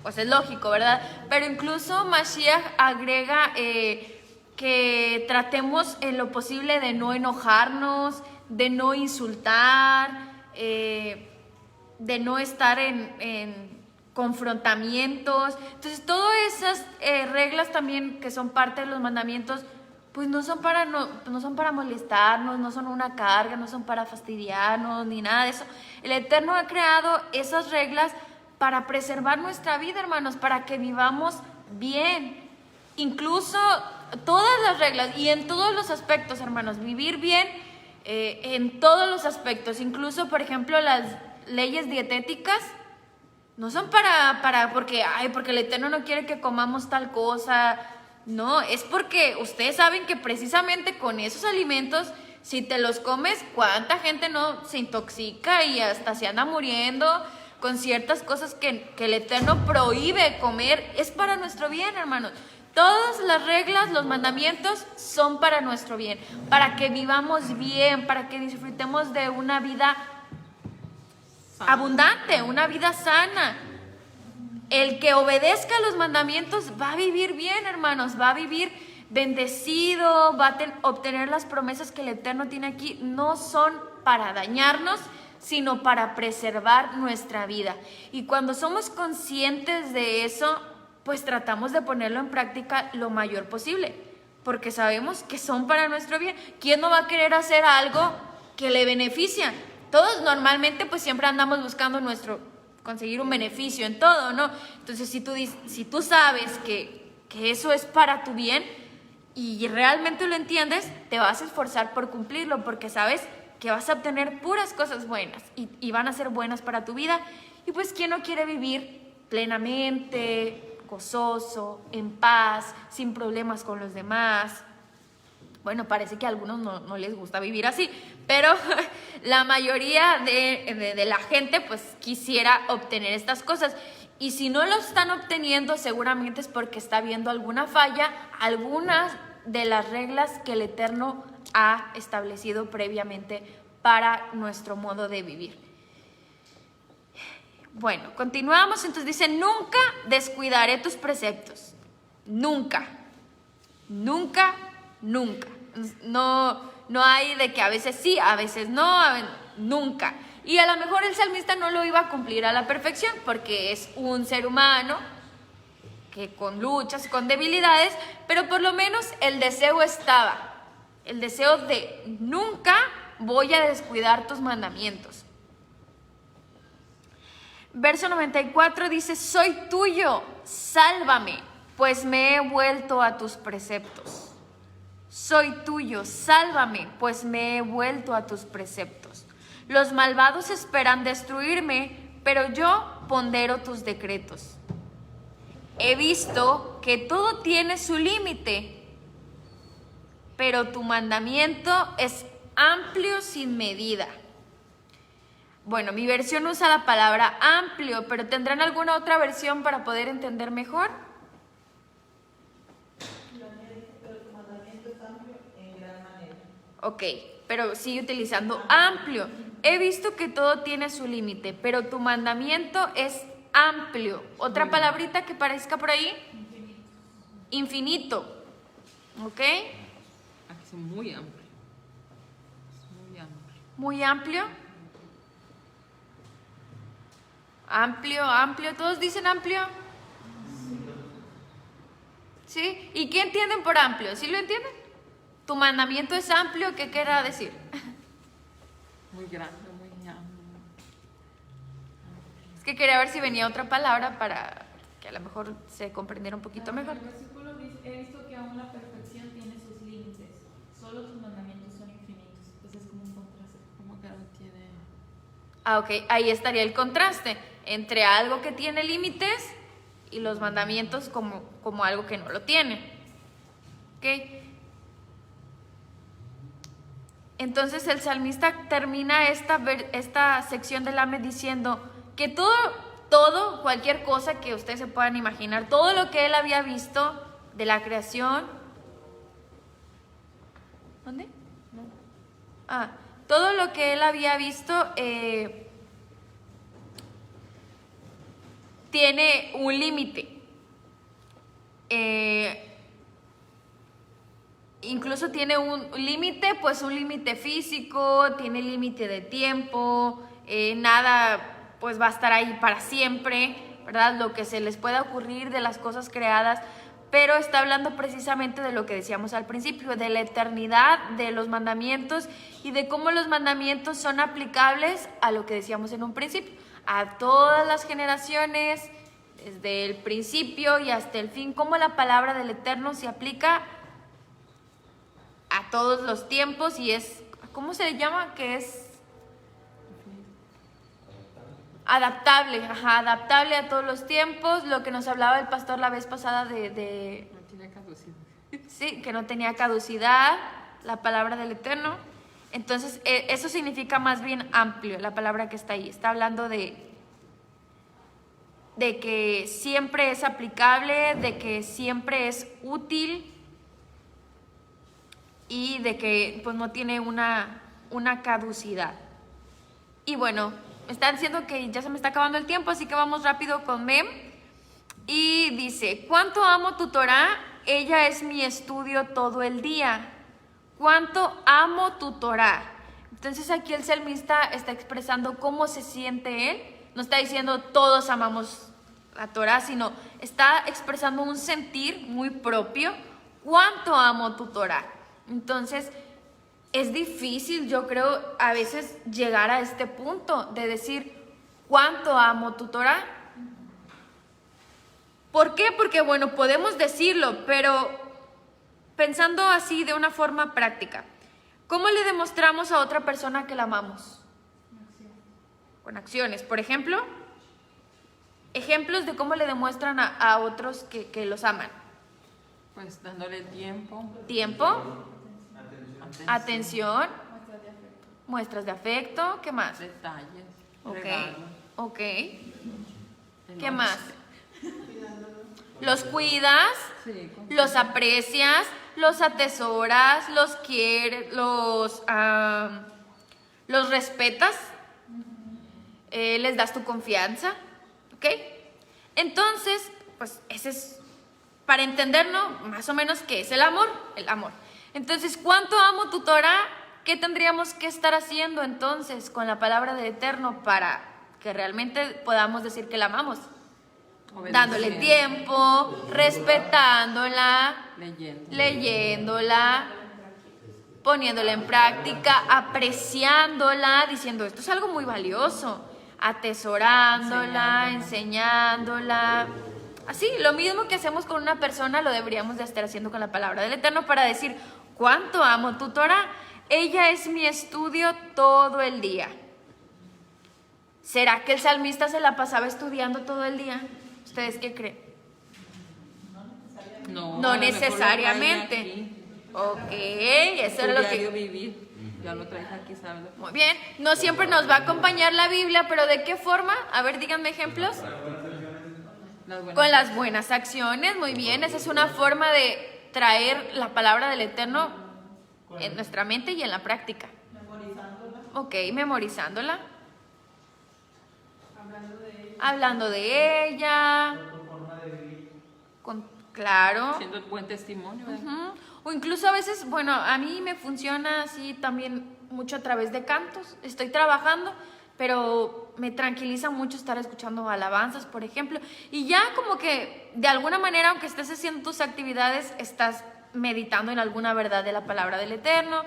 Pues es lógico, ¿verdad? Pero incluso Mashiach agrega que tratemos en lo posible de no enojarnos, de no insultar, de no estar en confrontamientos. Entonces, todas esas reglas también que son parte de los mandamientos, pues no son para molestarnos, no son una carga, no son para fastidiarnos, ni nada de eso. El Eterno ha creado esas reglas para preservar nuestra vida, hermanos, para que vivamos bien. Incluso todas las reglas y en todos los aspectos, hermanos, vivir bien en todos los aspectos. Incluso, por ejemplo, las leyes dietéticas no son porque el Eterno no quiere que comamos tal cosa. No, es porque ustedes saben que precisamente con esos alimentos, si te los comes, cuánta gente no se intoxica y hasta se anda muriendo con ciertas cosas que el Eterno prohíbe comer. Es para nuestro bien, hermanos. Todas las reglas, los mandamientos son para nuestro bien, para que vivamos bien, para que disfrutemos de una vida abundante, una vida sana. El que obedezca los mandamientos va a vivir bien, hermanos, va a vivir bendecido, va a obtener las promesas que el Eterno tiene aquí. No son para dañarnos, sino para preservar nuestra vida. Y cuando somos conscientes de eso, pues tratamos de ponerlo en práctica lo mayor posible, porque sabemos que son para nuestro bien. ¿Quién no va a querer hacer algo que le beneficia? Todos normalmente pues siempre andamos buscando conseguir un beneficio en todo, ¿no? Entonces si tú sabes que eso es para tu bien y realmente lo entiendes, te vas a esforzar por cumplirlo, porque sabes que vas a obtener puras cosas buenas y van a ser buenas para tu vida. Y pues ¿quién no quiere vivir plenamente, gozoso, en paz, sin problemas con los demás? Bueno, parece que a algunos no les gusta vivir así, pero la mayoría de la gente pues quisiera obtener estas cosas. Y si no lo están obteniendo, seguramente es porque está habiendo alguna falla, algunas de las reglas que el Eterno ha establecido previamente para nuestro modo de vivir. Bueno, continuamos. Entonces dice, nunca descuidaré tus preceptos. Nunca. Nunca. Nunca. No hay de que a veces sí, a veces no, nunca. Y a lo mejor el salmista no lo iba a cumplir a la perfección, porque es un ser humano que con luchas, con debilidades, pero por lo menos el deseo estaba. El deseo de nunca voy a descuidar tus mandamientos. Verso 94 dice, soy tuyo, sálvame, pues me he vuelto a tus preceptos. Soy tuyo, sálvame, pues me he vuelto a tus preceptos. Los malvados esperan destruirme, pero yo pondero tus decretos. He visto que todo tiene su límite, pero tu mandamiento es amplio sin medida. Bueno, mi versión usa la palabra amplio, pero ¿tendrán alguna otra versión para poder entender mejor? Ok, pero sigue utilizando amplio. He visto que todo tiene su límite, pero tu mandamiento es amplio. Otra palabrita que parezca por ahí. Infinito. ¿Ok? Aquí es muy amplio. Es muy amplio. Muy amplio. Amplio, amplio. ¿Todos dicen amplio? ¿Sí? ¿Y qué entienden por amplio? ¿Sí lo entienden? Tu mandamiento es amplio, ¿qué querrá decir? Muy grande, muy amplio. Es que quería ver si venía otra palabra para que a lo mejor se comprendiera un poquito mejor. El versículo dice, he visto que aún la perfección tiene sus límites, solo tus mandamientos son infinitos. Entonces es como un contraste. Como que no tiene... Ah, ok, ahí estaría el contraste. entre algo que tiene límites y los mandamientos como algo que no lo tiene. ¿Ok? Entonces el salmista termina esta sección del Lamed diciendo que todo, cualquier cosa que ustedes se puedan imaginar, todo lo que él había visto de la creación. ¿Dónde? Todo lo que él había visto tiene un límite. Incluso tiene un límite, pues un límite físico, tiene límite de tiempo, nada pues va a estar ahí para siempre, ¿verdad? Lo que se les pueda ocurrir de las cosas creadas, pero está hablando precisamente de lo que decíamos al principio, de la eternidad, de los mandamientos y de cómo los mandamientos son aplicables a lo que decíamos en un principio, a todas las generaciones, desde el principio y hasta el fin, cómo la palabra del Eterno se aplica a todos los tiempos y es, ¿cómo se le llama? Que es adaptable, adaptable a todos los tiempos, lo que nos hablaba el pastor la vez pasada No tiene caducidad. Sí, que no tenía caducidad, la palabra del Eterno. Entonces, eso significa más bien amplio, la palabra que está ahí. Está hablando de que siempre es aplicable, de que siempre es útil y de que pues no tiene una caducidad. Y bueno, me están diciendo que ya se me está acabando el tiempo, así que vamos rápido con Mem. Y dice, ¿cuánto amo tu Torah? Ella es mi estudio todo el día. ¿Cuánto amo tu Torah? Entonces aquí el salmista está expresando cómo se siente él. No está diciendo todos amamos la Torah, sino está expresando un sentir muy propio. ¿Cuánto amo tu Torah? Entonces, es difícil, yo creo, a veces llegar a este punto de decir, ¿cuánto amo tu Torah? ¿Por qué? Porque, bueno, podemos decirlo, pero pensando así de una forma práctica, ¿cómo le demostramos a otra persona que la amamos? Con acciones. Por ejemplo, ejemplos de cómo le demuestran a otros que los aman. Pues dándole tiempo. Tiempo. Atención. Muestras de afecto. ¿Qué más? Detalles. Ok. Regalos. Ok. ¿Qué Elogios. más? Los cuidas, Sí, los aprecias, los atesoras, los quieres, los respetas, les das tu confianza, ¿ok? Entonces, pues ese es, para entendernos más o menos qué es el amor. Entonces, ¿cuánto amo tu Torah? ¿Qué tendríamos que estar haciendo entonces con la palabra del Eterno para que realmente podamos decir que la amamos? Dándole tiempo, respetándola, leyéndola, poniéndola en práctica, apreciándola, diciendo esto es algo muy valioso, atesorándola, enseñándola. Así, lo mismo que hacemos con una persona lo deberíamos de estar haciendo con la palabra del Eterno para decir, ¿cuánto amo tu Torah? Ella es mi estudio todo el día. ¿Será que el salmista se la pasaba estudiando todo el día? ¿Ustedes qué creen? No necesariamente. Ok, eso es lo que... vivir. Ya lo traes aquí, ¿sabes? Muy bien, no siempre nos va a acompañar la Biblia, pero ¿de qué forma? A ver, díganme ejemplos. Con las buenas acciones, muy bien. Esa es una forma de traer la palabra del Eterno en nuestra mente y en la práctica. Memorizándola. Ok, memorizándola. Hablando de ella. Hablando de ella. Por tu forma de vivir. Claro. Siendo buen testimonio. ¿verdad? Ujú. O incluso a veces, bueno, a mí me funciona así también mucho a través de cantos. Estoy trabajando, pero me tranquiliza mucho estar escuchando alabanzas, por ejemplo. Y ya como que de alguna manera, aunque estés haciendo tus actividades, estás meditando en alguna verdad de la palabra del Eterno.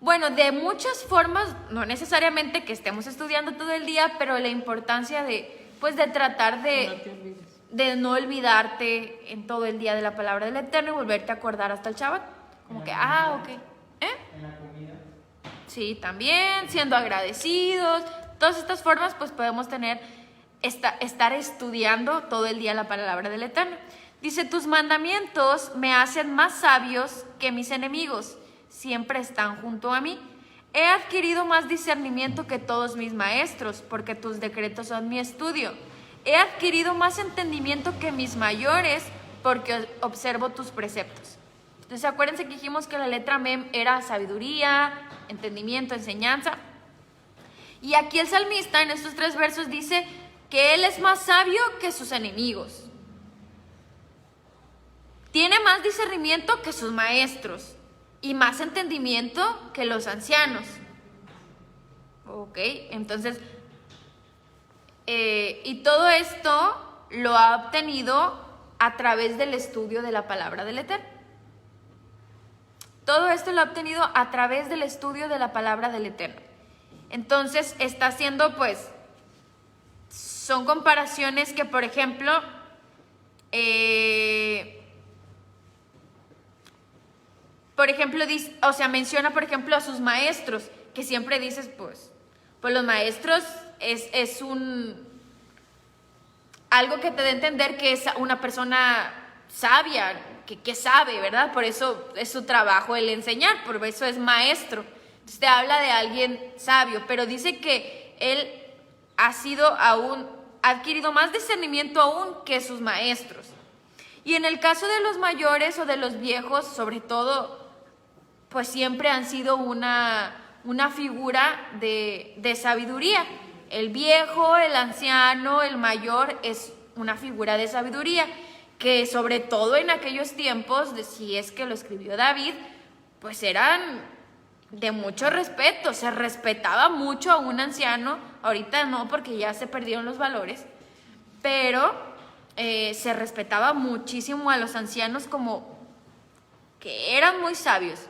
Bueno, de muchas formas, no necesariamente que estemos estudiando todo el día, pero la importancia de, pues, de tratar No te olvides. de no olvidarte en todo el día de la palabra del Eterno y volverte a acordar hasta el Shabbat. Como que, ok. En la comida. Sí, también, siendo agradecidos. Todas estas formas, pues podemos tener estar estudiando todo el día la palabra del Eterno. Dice, tus mandamientos me hacen más sabios que mis enemigos, siempre están junto a mí. He adquirido más discernimiento que todos mis maestros, porque tus decretos son mi estudio. He adquirido más entendimiento que mis mayores, porque observo tus preceptos. Entonces acuérdense que dijimos que la letra Mem era sabiduría, entendimiento, enseñanza. Y aquí el salmista en estos 3 versos dice que él es más sabio que sus enemigos. Tiene más discernimiento que sus maestros y más entendimiento que los ancianos. Ok, entonces, y todo esto lo ha obtenido a través del estudio de la palabra del Eterno. Todo esto lo ha obtenido a través del estudio de la palabra del Eterno. Entonces, está haciendo, pues, son comparaciones que, por ejemplo, dice, o sea, menciona, por ejemplo, a sus maestros, que siempre dices, pues los maestros es algo que te da a entender que es una persona sabia, que sabe, ¿verdad? Por eso es su trabajo el enseñar, por eso es maestro. Entonces te habla de alguien sabio, pero dice que él ha adquirido más discernimiento aún que sus maestros. Y en el caso de los mayores o de los viejos, sobre todo, pues siempre han sido una figura de sabiduría. El viejo, el anciano, el mayor es una figura de sabiduría, que sobre todo en aquellos tiempos, si es que lo escribió David, pues eran de mucho respeto, se respetaba mucho a un anciano. Ahorita no, porque ya se perdieron los valores, pero se respetaba muchísimo a los ancianos como que eran muy sabios.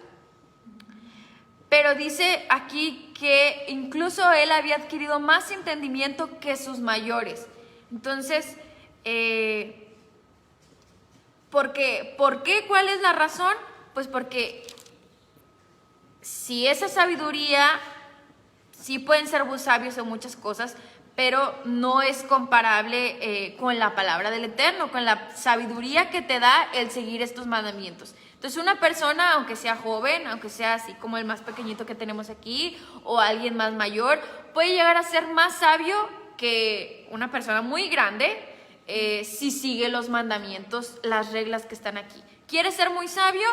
Pero dice aquí que incluso él había adquirido más entendimiento que sus mayores. Entonces, ¿por qué? ¿Cuál es la razón? Pues porque si esa sabiduría, sí pueden ser muy sabios en muchas cosas, pero no es comparable con la palabra del Eterno, con la sabiduría que te da el seguir estos mandamientos. Entonces una persona, aunque sea joven, aunque sea así como el más pequeñito que tenemos aquí, o alguien más mayor, puede llegar a ser más sabio que una persona muy grande si sigue los mandamientos, las reglas que están aquí. ¿Quieres ser muy sabio?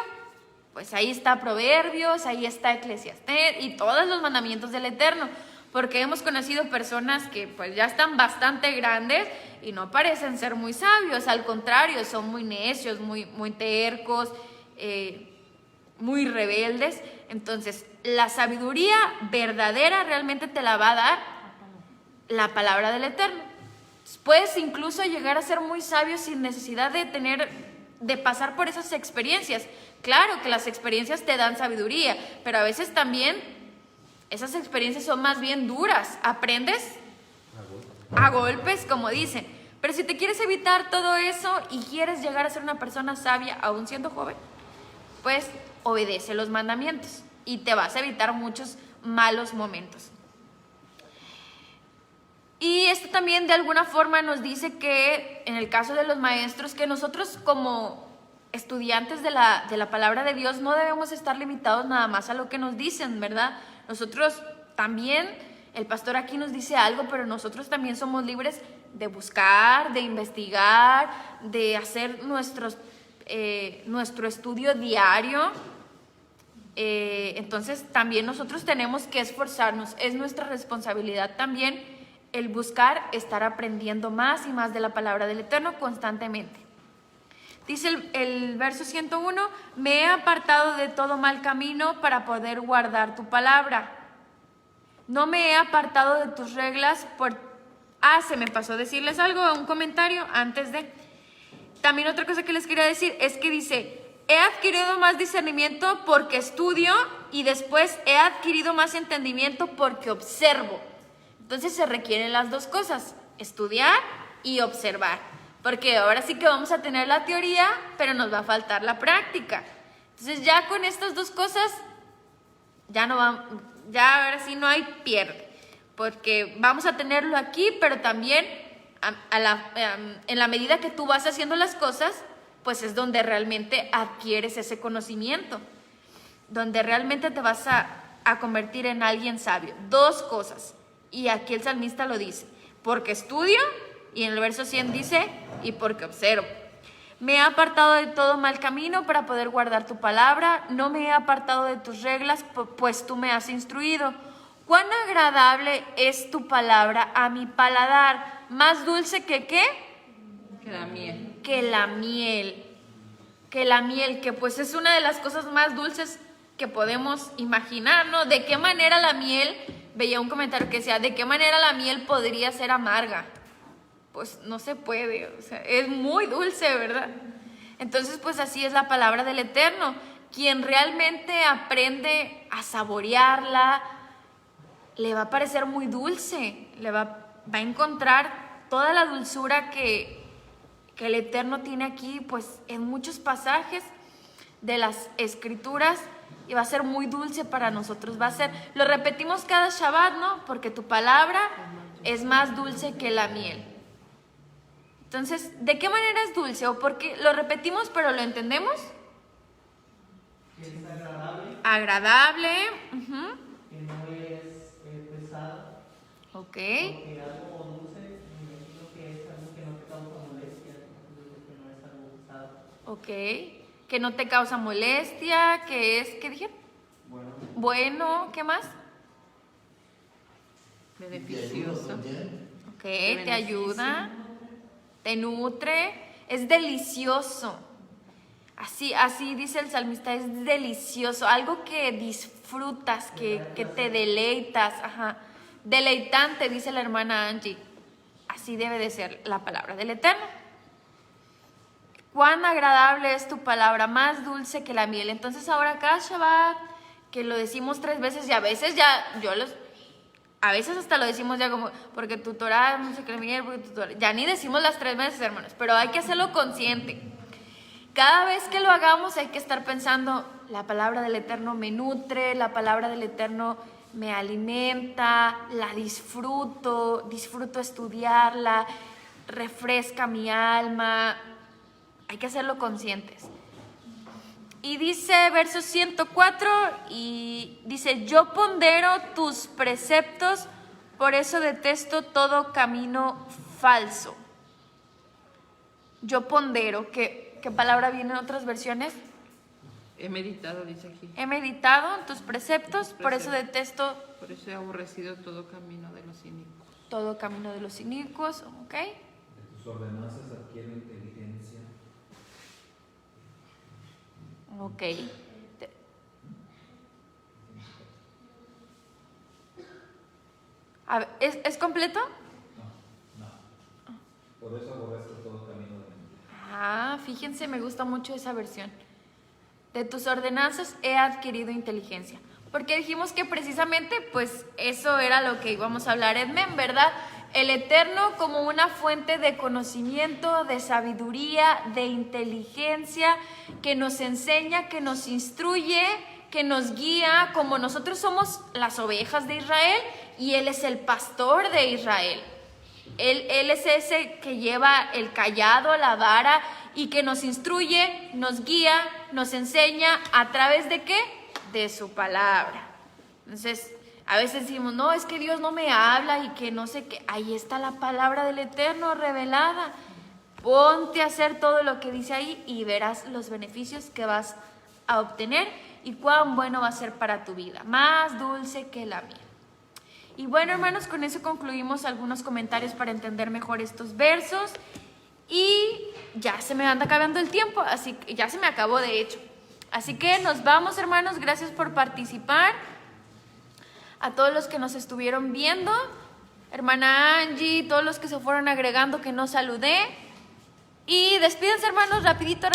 Pues ahí está Proverbios, ahí está Eclesiastés y todos los mandamientos del Eterno, porque hemos conocido personas que pues ya están bastante grandes y no parecen ser muy sabios, al contrario, son muy necios, muy tercos, muy rebeldes. Entonces, la sabiduría verdadera realmente te la va a dar la palabra del Eterno. Puedes incluso llegar a ser muy sabio sin necesidad de pasar por esas experiencias. Claro que las experiencias te dan sabiduría, pero a veces también esas experiencias son más bien duras. Aprendes a golpes, como dicen. Pero si te quieres evitar todo eso y quieres llegar a ser una persona sabia, aún siendo joven, pues obedece los mandamientos y te vas a evitar muchos malos momentos. Y esto también de alguna forma nos dice que en el caso de los maestros, que nosotros como estudiantes de la palabra de Dios no debemos estar limitados nada más a lo que nos dicen, ¿verdad? Nosotros también, el pastor aquí nos dice algo, pero nosotros también somos libres de buscar, de investigar, de hacer nuestro estudio diario. Entonces también nosotros tenemos que esforzarnos, es nuestra responsabilidad también el buscar estar aprendiendo más y más de la palabra del Eterno constantemente. Dice el verso 101, me he apartado de todo mal camino para poder guardar tu palabra. No me he apartado de tus reglas se me pasó decirles algo, un comentario antes de. También otra cosa que les quería decir es que dice, he adquirido más discernimiento porque estudio y después he adquirido más entendimiento porque observo. Entonces se requieren las dos cosas, estudiar y observar. Porque ahora sí que vamos a tener la teoría, pero nos va a faltar la práctica. Entonces ya con estas dos cosas, ya ahora sí no hay pierde. Porque vamos a tenerlo aquí, pero también en la medida que tú vas haciendo las cosas, pues es donde realmente adquieres ese conocimiento, donde realmente te vas a convertir en alguien sabio. 2 cosas, y aquí el salmista lo dice: porque estudio, y en el verso 100 dice, y porque observo. Me he apartado de todo mal camino para poder guardar tu palabra, no me he apartado de tus reglas, pues tú me has instruido. Cuán agradable es tu palabra a mi paladar, más dulce que ¿qué? Que la miel. Que la miel. Que la miel, que pues es una de las cosas más dulces que podemos imaginar, ¿no? ¿De qué manera la miel? Veía un comentario que decía, ¿de qué manera la miel podría ser amarga? Pues no se puede, o sea, es muy dulce, ¿verdad? Entonces, pues así es la palabra del Eterno. Quien realmente aprende a saborearla, le va a parecer muy dulce, va a encontrar toda la dulzura que el Eterno tiene aquí, pues en muchos pasajes de las Escrituras, y va a ser muy dulce para nosotros. Lo repetimos cada Shabbat, ¿no? Porque tu palabra es más dulce que la miel. Entonces, ¿de qué manera es dulce? ¿O por qué lo repetimos pero lo entendemos? Que es agradable, Agradable. Uh-huh. que no es pesado, Ok. porque algo dulce, me imagino que es algo que no te causa molestia, entonces que no es algo pesado. Ok. Que no te causa molestia, que es, ¿qué dije? Bueno, ¿qué más? Beneficioso. Ok, te ayuda, te nutre, es delicioso. Así dice el salmista, es delicioso, algo que disfrutas, que te deleitas, ajá. Deleitante, dice la hermana Angie. Así debe de ser la palabra del Eterno. Cuán agradable es tu palabra, más dulce que la miel. Entonces ahora cada Shabbat, que lo decimos 3 veces, y a veces a veces hasta lo decimos ya como, porque tu Torah, no sé qué, miel, porque tu Torah, ya ni decimos las 3 veces, hermanos, pero hay que hacerlo consciente. Cada vez que lo hagamos hay que estar pensando, la palabra del Eterno me nutre, la palabra del Eterno me alimenta, la disfruto estudiarla, refresca mi alma. Hay que hacerlo conscientes. Y dice verso 104, y dice, yo pondero tus preceptos, por eso detesto todo camino falso. Yo pondero, ¿qué palabra viene en otras versiones? He meditado, dice aquí. He meditado en tus preceptos, por eso detesto Por eso he aborrecido todo camino de los inicuos. todo camino de los inicuos, ¿ok? De tus ordenanzas adquiero inteligencia. Ok. A ver, ¿es completo? No. Por eso aborrezco todo camino de mentira. Ah, fíjense, me gusta mucho esa versión. De tus ordenanzas he adquirido inteligencia. Porque dijimos que precisamente, pues, eso era lo que íbamos a hablar, Edmen, ¿verdad? El Eterno como una fuente de conocimiento, de sabiduría, de inteligencia, que nos enseña, que nos instruye, que nos guía, como nosotros somos las ovejas de Israel y Él es el pastor de Israel. Él es ese que lleva el cayado, la vara, y que nos instruye, nos guía, nos enseña a través de ¿qué? De su palabra. Entonces, a veces decimos, no, es que Dios no me habla y que no sé qué. Ahí está la palabra del Eterno revelada. Ponte a hacer todo lo que dice ahí y verás los beneficios que vas a obtener y cuán bueno va a ser para tu vida. Más dulce que la miel. Y bueno, hermanos, con eso concluimos algunos comentarios para entender mejor estos versos. Y ya se me anda acabando el tiempo, así que ya se me acabó de hecho. Así que nos vamos, hermanos, gracias por participar. A todos los que nos estuvieron viendo, hermana Angie, todos los que se fueron agregando que no saludé. Y despídense, hermanos, rapidito.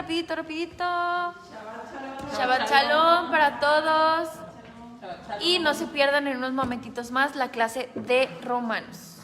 Shabbat Shalom para todos. Y no se pierdan en unos momentitos más la clase de Romanos.